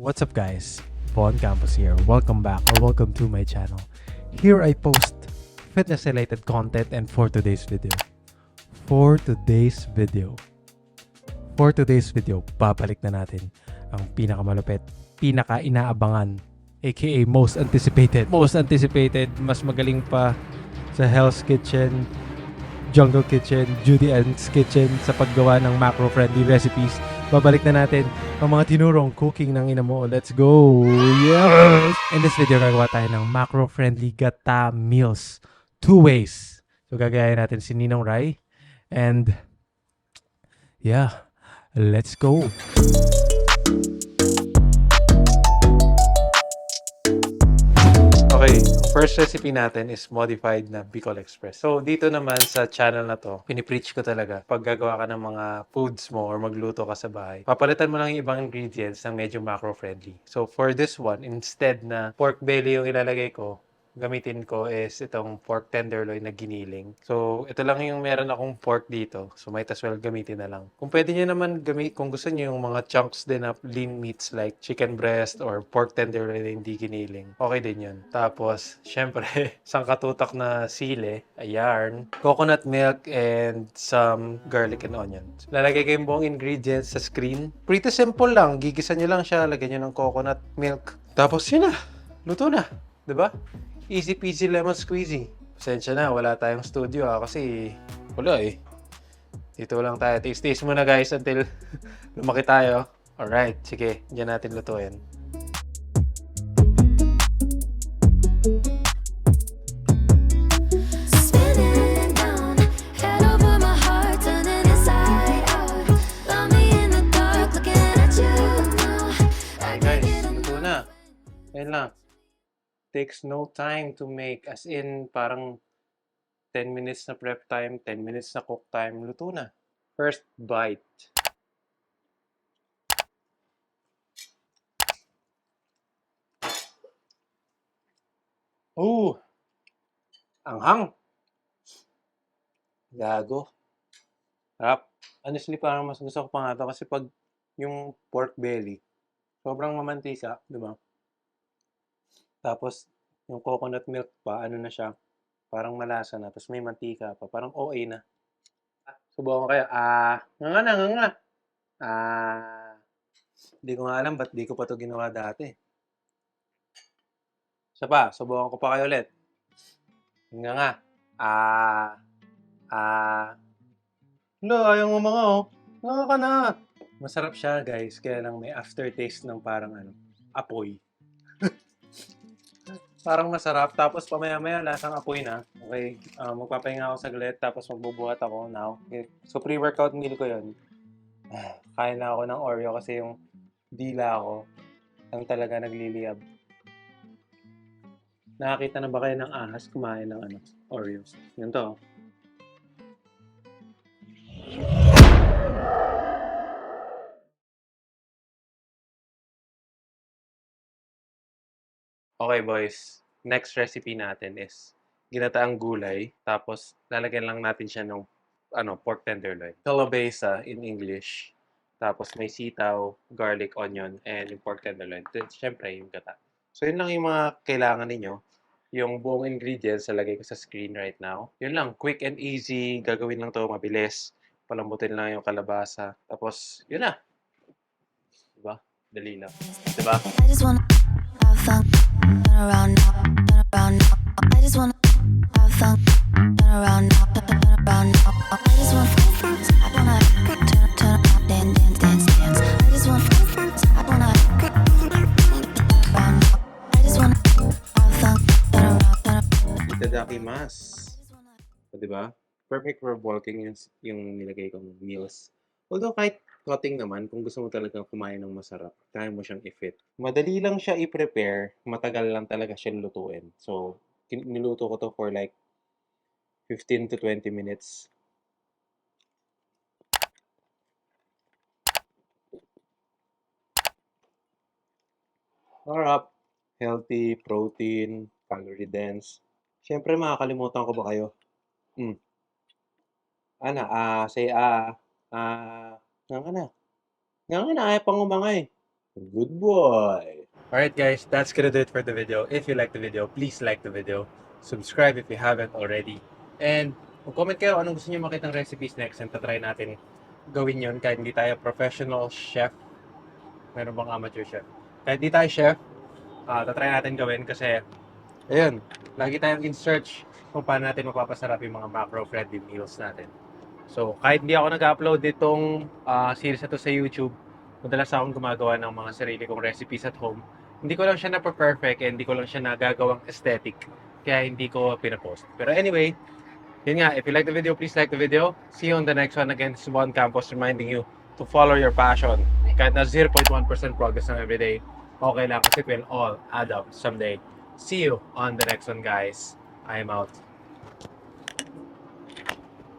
What's up guys, Bon Campos here. Welcome back or welcome to my channel. Here I post fitness related content and for today's video, babalik na natin ang pinakamalupit, pinaka-inaabangan, aka most anticipated, mas magaling pa sa Hell's Kitchen, Jungle Kitchen, Judy Ann's Kitchen sa paggawa ng macro-friendly recipes. Babalik na natin ang mga tinurong cooking ng ina mo. Let's go! Yes! In this video, gagawa tayo ng macro-friendly gata meals. 2 ways. So, gagayahin natin si Ninong Rai. And, yeah, let's go! Okay, first recipe natin is modified na Bicol Express. So, dito naman sa channel na to, pinipreach ko talaga pag gagawa ka ng mga foods mo or magluto ka sa bahay, papalitan mo lang yung ibang ingredients ng medyo macro-friendly. So, for this one, instead na pork belly yung ilalagay ko, gamitin ko is itong pork tenderloin na giniling. So, ito lang yung meron akong pork dito. So, might as well gamitin na lang. Kung pwede nyo naman kung gusto nyo yung mga chunks din na lean meats like chicken breast or pork tenderloin na hindi giniling, okay din yun. Tapos, syempre, sangkatutak na sili, yarn, coconut milk, and some garlic and onions. Lalagay ko yung buong ingredients sa screen. Pretty simple lang. Gigisa nyo lang siya. Lagyan nyo ng coconut milk. Tapos, yun na. Luto na. Diba? Easy peasy lemon squeezy. Pasensya na, wala tayong studio kasi wala eh. Dito lang tayo. Taste muna guys until lumaki tayo. Alright, sige, dyan natin lutuin. Alright guys, luto na. Ayan lang. Takes no time to make, as in parang 10 minutes na prep time, 10 minutes na cook time, luto na. First bite. Ooh! Anghang! Gago. Harap. Honestly, parang mas gusto ko pa nga ito kasi pag yung pork belly, sobrang mamantika, di ba? Tapos, yung coconut milk pa, ano na siya, parang malasa na, tapos may mantika pa, parang OA na. Subukan ko kaya, nga nga. Di ko nga alam ba't di ko pa ito ginawa dati. Isa pa, subukan ko pa kayo ulit. Nga. Wala, ayaw mo mga oh. Nga ka na. Masarap siya guys, kaya lang may aftertaste ng parang apoy. Parang masarap, tapos pamaya-maya lasang apoy na. Okay, magpapahinga ako saglit, tapos magbubuhat ako now. Okay. So pre-workout meal ko yun. Kain na ako ng Oreo kasi yung dila ko ang talaga nagliliyab. Nakakita na ba kayo ng ahas kumain ng Oreos? Yun to. Okay boys, next recipe natin is ginataang gulay, tapos lalagyan lang natin siya ng pork tenderloin. Calabasa in English. Tapos may sitaw, garlic, onion, and yung pork tenderloin. Siyempre yung gata. So yun lang yung mga kailangan ninyo. Yung buong ingredients, lalagay ko sa screen right now. Yun lang, quick and easy. Gagawin lang to mabilis. Palambutin lang yung kalabasa. Tapos, yun na. Diba? Dali lang. Diba? I just wanna have fun, turn around now, turn around now. I just wanna have fun, turn around now, turn around now. I just wanna I wanna turn around, dance. I just wanna I wanna around now. I just wanna have fun, turn around. Itadakimasu. So, diba? Perfect for bulking yung nilagay kong meals. Although kahit cutting naman, kung gusto mo talagang kumain ng masarap, kaya mo siyang i-fit. Madali lang siya i-prepare, matagal lang talaga siya lutuin. So, niluto ko to for like 15 to 20 minutes. Sarap. Healthy, protein, calorie dense. Siyempre, makakalimutan ko ba kayo? Say nga ka na. Nga nga na, ayaw pang umangay. Good boy. Alright guys, that's gonna do it for the video. If you like the video, please like the video. Subscribe if you haven't already. And comment kayo anong gusto niyo makitang recipes next and tatry natin gawin yun kahit hindi tayo professional chef. Meron bang amateur chef? Kahit hindi tayo chef, tatry natin gawin kasi ayun, lagi tayong in search kung paano natin mapapasarap yung mga macro-friendly meals natin. So, kahit hindi ako nag-upload nitong series na to sa YouTube, madalas akong gumagawa ng mga sarili kong recipes at home. Hindi ko lang siya na-perfect and hindi ko lang siya nagagawang aesthetic. Kaya hindi ko pinapost. Pero anyway, yun nga, if you like the video, please like the video. See you on the next one. Again, this is One Campos reminding you to follow your passion. Kahit na 0.1% progress ng everyday, okay lang kasi it will all add up someday. See you on the next one, guys. I am out.